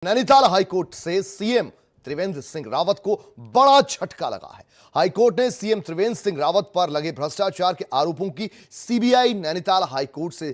Nainital high court से CM Trivendra Singh Rawat को बड़ा झटका लगा है। हाईकोर्ट ने सीएम त्रिवेंद्र सिंह रावत पर लगे भ्रष्टाचार के आरोपों की सीबीआई नैनीताल हाईकोर्ट से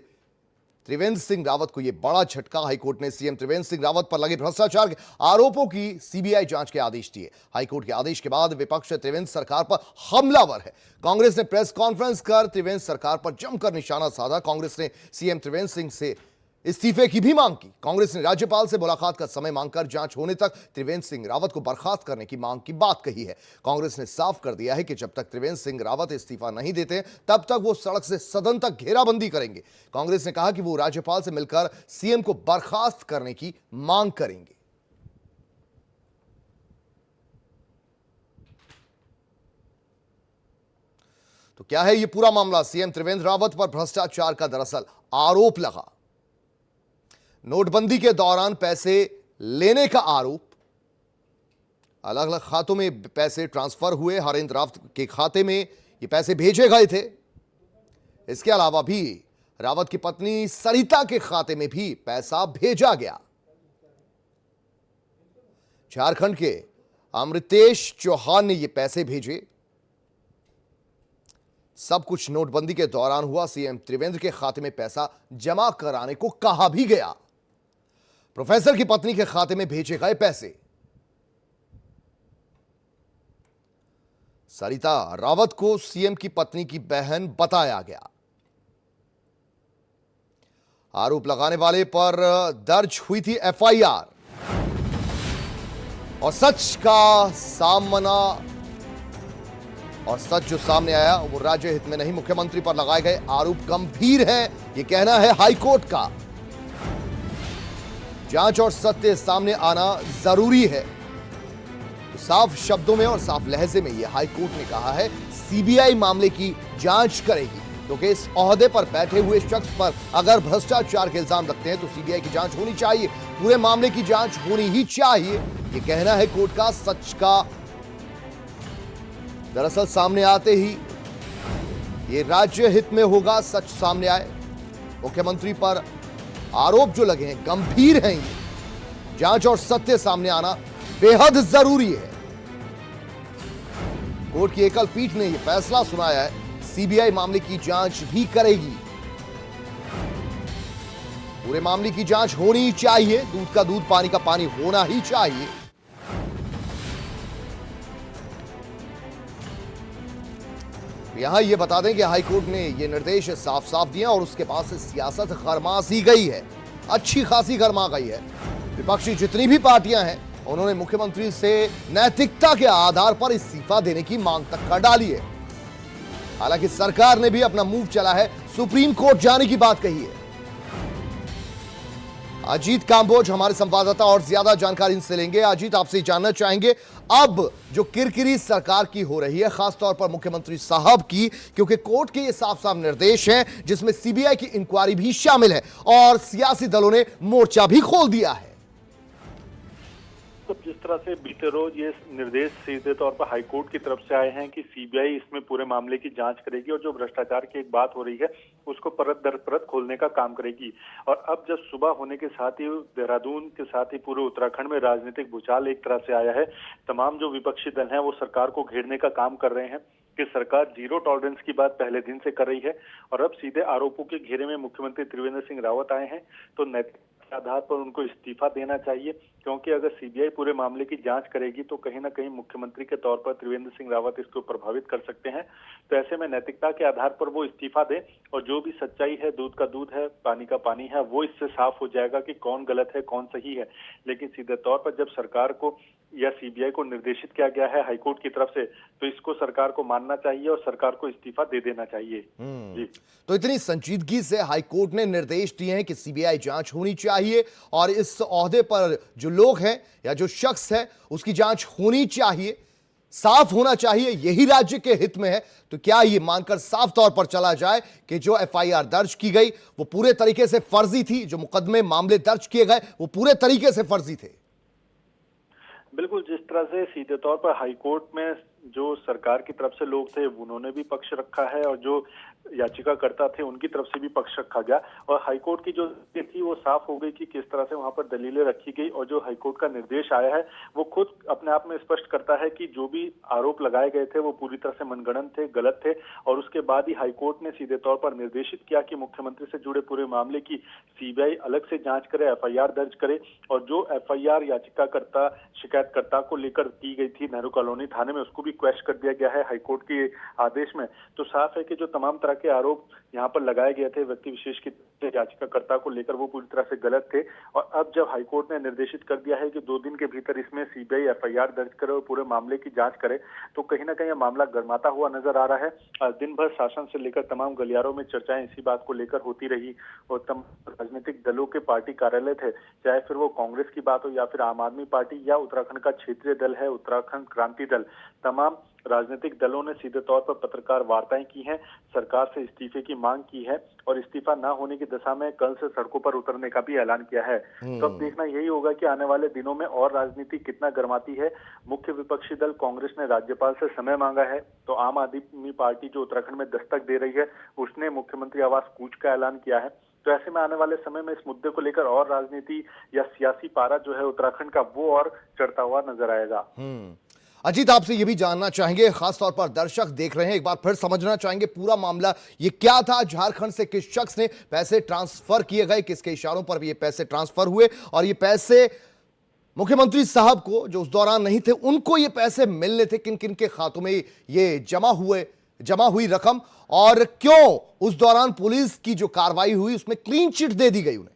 त्रिवेंद्र सिंह रावत को यह बड़ा झटका। हाईकोर्ट ने सीएम त्रिवेंद्र सिंह रावत पर लगे भ्रष्टाचार के आरोपों की सीबीआई जांच के आदेश दिए। हाईकोर्ट के आदेश के बाद विपक्ष त्रिवेंद्र सरकार पर हमलावर है। कांग्रेस ने प्रेस कॉन्फ्रेंस कर त्रिवेंद्र सरकार पर जमकर निशाना साधा। कांग्रेस ने सीएम त्रिवेंद्र सिंह से इस्तीफे की भी मांग की। कांग्रेस ने राज्यपाल से मुलाकात का समय मांगकर जांच होने तक त्रिवेंद्र सिंह रावत को बर्खास्त करने की मांग की बात कही है। कांग्रेस ने साफ कर दिया है कि जब तक त्रिवेंद्र सिंह रावत इस्तीफा नहीं देते तब तक वो सड़क से सदन तक घेराबंदी करेंगे। कांग्रेस ने कहा कि वो राज्यपाल से मिलकर सीएम को बर्खास्त करने की मांग करेंगे। तो क्या है ये पूरा मामला? सीएम त्रिवेंद्र रावत पर भ्रष्टाचार का दरअसल आरोप लगा। नोटबंदी के दौरान पैसे लेने का आरोप, अलग अलग खातों में पैसे ट्रांसफर हुए। हरेंद्र रावत के खाते में ये पैसे भेजे गए थे। इसके अलावा भी रावत की पत्नी सरिता के खाते में भी पैसा भेजा गया। झारखंड के अमृतेश चौहान ने ये पैसे भेजे। सब कुछ नोटबंदी के दौरान हुआ। सीएम त्रिवेंद्र के खाते में पैसा जमा कराने को कहा भी गया। प्रोफेसर की पत्नी के खाते में भेजे गए पैसे। सरिता रावत को सीएम की पत्नी की बहन बताया गया। आरोप लगाने वाले पर दर्ज हुई थी एफआईआर और सच जो सामने आया वो राज्य हित में नहीं। मुख्यमंत्री पर लगाए गए आरोप गंभीर है, ये कहना है हाईकोर्ट का। जांच और सत्य सामने आना जरूरी है। तो साफ शब्दों में और साफ लहजे में यह हाईकोर्ट ने कहा है सीबीआई मामले की जांच करेगी, क्योंकि इस ओहदे पर बैठे हुए शख्स पर अगर भ्रष्टाचार के इल्जाम लगते हैं तो सीबीआई की जांच होनी चाहिए। पूरे मामले की जांच होनी ही चाहिए, यह कहना है कोर्ट का। सच का दरअसल सामने आते ही ये राज्य हित में होगा। सच सामने आए। मुख्यमंत्री पर आरोप जो लगे हैं गंभीर हैं। ये जांच और सत्य सामने आना बेहद जरूरी है। कोर्ट की एकल पीठ ने यह फैसला सुनाया है सीबीआई मामले की जांच भी करेगी। पूरे मामले की जांच होनी चाहिए। दूध का दूध, पानी का पानी होना ही चाहिए। यहां यह बता दें कि हाईकोर्ट ने यह निर्देश साफ साफ दिया और उसके बाद से सियासत गरमा सी गई है, अच्छी खासी गरमा गई है। विपक्षी जितनी भी पार्टियां हैं उन्होंने मुख्यमंत्री से नैतिकता के आधार पर इस्तीफा देने की मांग तक कर डाली है। हालांकि सरकार ने भी अपना मूव चला है, सुप्रीम कोर्ट जाने की बात कही है। अजीत कांबोज हमारे संवाददाता और ज्यादा जानकारी इनसे लेंगे। अजीत, आपसे जानना चाहेंगे अब जो किरकिरी सरकार की हो रही है, खासतौर पर मुख्यमंत्री साहब की, क्योंकि कोर्ट के ये साफ साफ निर्देश हैं जिसमें सीबीआई की इंक्वायरी भी शामिल है और सियासी दलों ने मोर्चा भी खोल दिया है। तो जिस तरह से बीते रोज ये निर्देश सीधे तौर पर हाईकोर्ट की तरफ से आए हैं कि सीबीआई इसमें पूरे मामले की जांच करेगी और जो भ्रष्टाचार की एक बात हो रही है उसको परत दर परत खोलने का काम करेगी। और अब जब सुबह होने के साथ ही देहरादून के साथ ही पूरे उत्तराखंड में राजनीतिक भूचाल एक तरह से आया है। तमाम जो विपक्षी दल हैं वो सरकार को घेरने का काम कर रहे हैं कि सरकार जीरो टॉलरेंस की बात पहले दिन से कर रही है और अब सीधे आरोपों के घेरे में मुख्यमंत्री त्रिवेंद्र सिंह रावत आए हैं। तो नैतिक आधार पर उनको इस्तीफा देना चाहिए, क्योंकि अगर सीबीआई पूरे मामले की जांच करेगी तो कहीं ना कहीं मुख्यमंत्री के तौर पर त्रिवेंद्र सिंह रावत इसको प्रभावित कर सकते हैं। तो ऐसे में नैतिकता के आधार पर वो इस्तीफा दें और जो भी सच्चाई है, दूध का दूध है, पानी का पानी है, वो इससे साफ हो जाएगा कि कौन गलत है कौन सही है। लेकिन सीधे तौर पर जब सरकार को या सीबीआई को निर्देशित किया गया है हाईकोर्ट की तरफ से, तो इसको सरकार को मानना चाहिए और सरकार को इस्तीफा दे देना चाहिए। जी, तो इतनी संजीदगी से हाईकोर्ट ने निर्देश दिए हैं कि सीबीआई जांच होनी चाहिए और इस ओहदे पर जो लोग हैं या जो शख्स है उसकी जांच होनी चाहिए, साफ होना चाहिए, यही राज्य के हित में है। तो क्या ये मानकर साफ तौर पर चला जाए कि जो एफआईआर दर्ज की गई वो पूरे तरीके से फर्जी थी, जो मुकदमे मामले दर्ज किए गए वो पूरे तरीके से फर्जी थे? बिल्कुल। जिस तरह से सीधे तौर पर हाईकोर्ट में जो सरकार की तरफ से लोग थे उन्होंने भी पक्ष रखा है और जो याचिकाकर्ता थे उनकी तरफ से भी पक्ष रखा गया और हाईकोर्ट की जो थी वो साफ हो गई कि किस तरह से वहां पर दलीलें रखी गई और जो हाईकोर्ट का निर्देश आया है वो खुद अपने आप में स्पष्ट करता है कि जो भी आरोप लगाए गए थे वो पूरी तरह से मनगढ़ंत थे, गलत थे और उसके बाद ही हाईकोर्ट ने सीधे तौर पर निर्देशित किया कि मुख्यमंत्री से जुड़े पूरे मामले की सीबीआई अलग से जांच करे, एफआईआर दर्ज करे और जो एफआईआर याचिकाकर्ता शिकायतकर्ता को लेकर की गई थी नेहरू कॉलोनी थाने में उसको भी क्वेश्चन कर दिया गया है हाईकोर्ट के आदेश में। तो साफ है कि जो तमाम तरह के आरोप यहाँ पर लगाए गए थे व्यक्ति विशेष की याचिकाकर्ता को लेकर वो पूरी तरह से गलत थे और अब जब हाईकोर्ट ने निर्देशित कर दिया है कि 2 दिन के भीतर इसमें सीबीआई एफआईआर दर्ज करे और पूरे मामले की जांच करे तो कहीं ना कहीं यह मामला गर्माता हुआ नजर आ रहा है। आज दिन भर शासन से लेकर तमाम गलियारों में चर्चाएं इसी बात को लेकर होती रही और तमाम राजनीतिक दलों के पार्टी कार्यालय थे, चाहे फिर वो कांग्रेस की बात हो या फिर आम आदमी पार्टी या उत्तराखंड का क्षेत्रीय दल है उत्तराखंड क्रांति दल, तमाम राजनीतिक दलों ने सीधे तौर पर पत्रकार वार्ताएं की हैं, सरकार से इस्तीफे की मांग की है और इस्तीफा न होने की दशा में कल से सड़कों पर उतरने का भी ऐलान किया है। तो अब देखना यही होगा कि आने वाले दिनों में और राजनीति कितना गर्माती है। मुख्य विपक्षी दल कांग्रेस ने राज्यपाल से समय मांगा है तो आम आदमी पार्टी जो उत्तराखंड में दस्तक दे रही है उसने मुख्यमंत्री आवास कूच का ऐलान किया है। तो ऐसे में आने वाले समय में इस मुद्दे को लेकर और राजनीति या सियासी पारा जो है उत्तराखंड का वो और चढ़ता हुआ नजर आएगा। अजीत, आपसे ये भी जानना चाहेंगे, खासतौर पर दर्शक देख रहे हैं, एक बार फिर समझना चाहेंगे पूरा मामला ये क्या था, झारखंड से किस शख्स ने पैसे ट्रांसफर किए गए, किसके इशारों पर ये पैसे ट्रांसफर हुए और ये पैसे मुख्यमंत्री साहब को जो उस दौरान नहीं थे उनको ये पैसे मिलने थे, किन किन के खातों में ये जमा हुई रकम और क्यों उस दौरान पुलिस की जो कार्रवाई हुई उसमें क्लीन चिट दे दी गई उन्हें?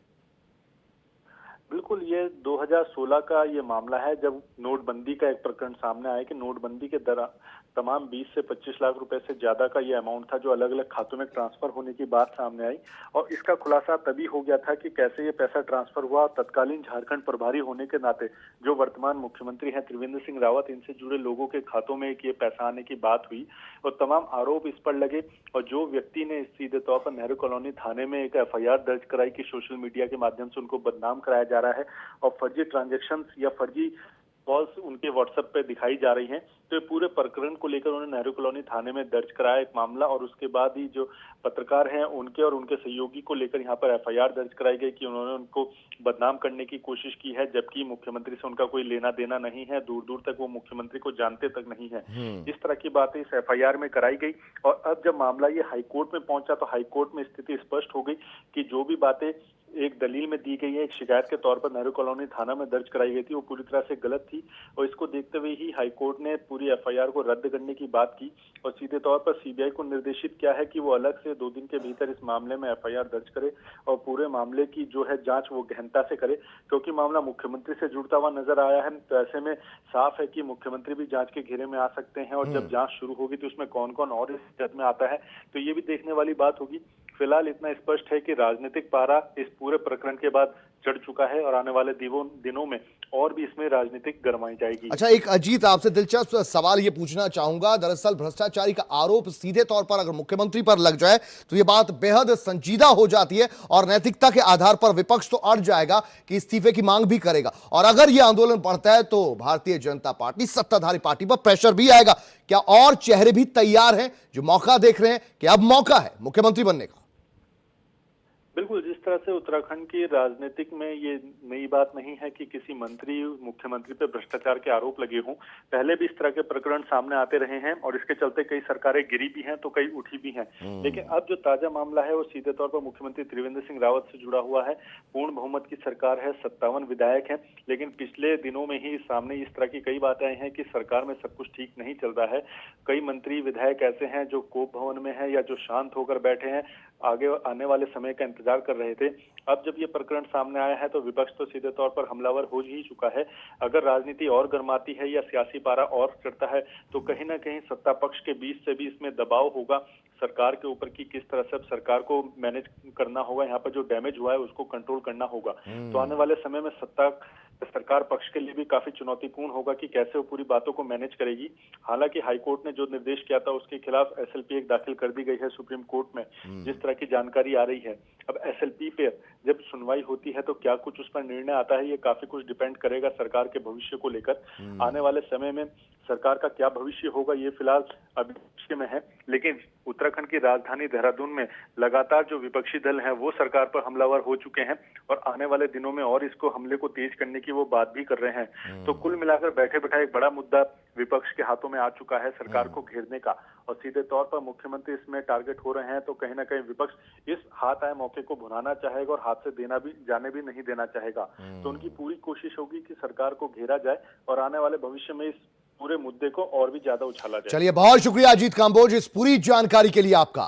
बिल्कुल, ये 2016 का ये मामला है जब नोटबंदी का एक प्रकरण सामने आया कि नोटबंदी के दौरान तमाम 20 से 25 लाख रुपए से ज्यादा का ये अमाउंट था जो अलग अलग खातों में ट्रांसफर होने की बात सामने आई और इसका खुलासा तभी हो गया था कि कैसे ये पैसा ट्रांसफर हुआ। तत्कालीन झारखंड प्रभारी होने के नाते जो वर्तमान मुख्यमंत्री हैं त्रिवेंद्र सिंह रावत, इनसे जुड़े लोगों के खातों में ये पैसा आने की बात हुई और तमाम आरोप इस पर लगे और जो व्यक्ति ने सीधे तौर पर नेहरू कॉलोनी थाने में एक एफआईआर दर्ज कराई कि सोशल मीडिया के माध्यम से उनको बदनाम कराया जा रहा है और फर्जी ट्रांजैक्शन या फर्जी कॉल्स उनके व्हाट्सएप पे दिखाई जा रही हैं। तो ये पूरे प्रकरण को लेकर उन्होंने नेहरू कॉलोनी थाने में दर्ज कराया एक मामला और उसके बाद ही जो पत्रकार हैं उनके और उनके सहयोगी को लेकर यहाँ पर एफआईआर दर्ज कराई गई कि उन्होंने उनको बदनाम करने की कोशिश की है जबकि मुख्यमंत्री से उनका कोई लेना देना नहीं है, दूर दूर तक वो मुख्यमंत्री को जानते तक नहीं है। इस तरह की बातें इस एफआईआर में कराई गई और अब जब मामला ये हाईकोर्ट में पहुंचा तो हाईकोर्ट में स्थिति स्पष्ट हो गई कि जो भी बातें एक दलील में दी गई है, एक शिकायत के तौर पर नेहरू कॉलोनी थाना में दर्ज कराई गई थी, वो पूरी तरह से गलत थी और इसको देखते हुए ही हाईकोर्ट ने पूरी एफआईआर को रद्द करने की बात की और सीधे तौर पर सीबीआई को निर्देशित किया है कि वो अलग से 2 दिन के भीतर इस मामले में एफआईआर दर्ज करे और पूरे मामले की जो है जांच वो गहनता से करे क्योंकि मामला मुख्यमंत्री से जुड़ता हुआ नजर आया है। तो ऐसे में साफ है कि मुख्यमंत्री भी जांच के घेरे में आ सकते हैं और जब जांच शुरू होगी तो उसमें कौन कौन और इस जज में आता है तो ये भी देखने वाली बात होगी। फिलहाल इतना स्पष्ट है कि राजनीतिक पारा इस पूरे प्रकरण के बाद चढ़ चुका है और आने वाले दिनों में और भी इसमें राजनीतिक गरमाई जाएगी। अच्छा, एक अजीत आपसे दिलचस्प सवाल ये पूछना चाहूंगा, दरअसल भ्रष्टाचारी का आरोप सीधे तौर पर अगर मुख्यमंत्री पर लग जाए तो ये बात बेहद संजीदा हो जाती है और नैतिकता के आधार पर विपक्ष तो अड़ जाएगा कि इस्तीफे की मांग भी करेगा और अगर यह आंदोलन बढ़ता है तो भारतीय जनता पार्टी सत्ताधारी पार्टी पर प्रेशर भी आएगा। क्या और चेहरे भी तैयार हैं जो मौका देख रहे हैं कि अब मौका है मुख्यमंत्री बनने का? बिल्कुल, जिस तरह से उत्तराखंड की राजनीतिक में ये नई बात नहीं है कि किसी मंत्री मुख्यमंत्री पे भ्रष्टाचार के आरोप लगे हों, पहले भी इस तरह के प्रकरण सामने आते रहे हैं और इसके चलते कई सरकारें गिरी भी हैं तो कई उठी भी हैं। लेकिन अब जो ताजा मामला है वो सीधे तौर पर मुख्यमंत्री त्रिवेंद्र सिंह रावत से जुड़ा हुआ है। पूर्ण बहुमत की सरकार है, 57 विधायक हैं, लेकिन पिछले दिनों में ही सामने इस तरह की कई बातें आई हैं कि सरकार में सब कुछ ठीक नहीं चल रहा है। कई मंत्री विधायक ऐसे हैं जो कोप भवन में है या जो शांत होकर बैठे हैं, आगे आने वाले समय का इंतजार कर रहे थे। अब जब ये प्रकरण सामने आया है तो विपक्ष तो सीधे तौर पर हमलावर हो ही चुका है। अगर राजनीति और गर्माती है या सियासी पारा और चढ़ता है तो कहीं ना कहीं सत्ता पक्ष के बीच से भी इसमें दबाव होगा सरकार के ऊपर की किस तरह से अब सरकार को मैनेज करना होगा, यहाँ पर जो डैमेज हुआ है उसको कंट्रोल करना होगा। तो आने वाले समय में सत्ता सरकार पक्ष के लिए भी काफी चुनौतीपूर्ण होगा कि कैसे वो पूरी बातों को मैनेज करेगी। हालांकि हाईकोर्ट ने जो निर्देश किया था उसके खिलाफ एसएलपी एक दाखिल कर दी गई है सुप्रीम कोर्ट में, जिस तरह की जानकारी आ रही है। अब एसएलपी पे जब सुनवाई होती है तो क्या कुछ उस पर निर्णय आता है, ये काफी कुछ डिपेंड करेगा सरकार के भविष्य को लेकर। आने वाले समय में सरकार का क्या भविष्य होगा ये फिलहाल अभी भविष्य में है, लेकिन उत्तराखंड की राजधानी देहरादून में लगातार जो विपक्षी दल हैं वो सरकार पर हमलावर हो चुके हैं और आने वाले दिनों में और इसको हमले को तेज करने की वो बात भी कर रहे हैं। तो कुल मिलाकर बैठे बैठा एक बड़ा मुद्दा विपक्ष के हाथों में आ चुका है सरकार को घेरने का, और सीधे तौर पर मुख्यमंत्री इसमें टारगेट हो रहे हैं। तो कहीं ना कहीं विपक्ष इस हाथ आए मौके को भुनाना चाहेगा और हाथ से देना भी जाने भी नहीं देना चाहेगा। तो उनकी पूरी कोशिश होगी कि सरकार को घेरा जाए और आने वाले भविष्य में इस पूरे मुद्दे को और भी ज्यादा उछाला जाए। चलिए, बहुत शुक्रिया अजीत कांबोज इस पूरी जानकारी के लिए आपका।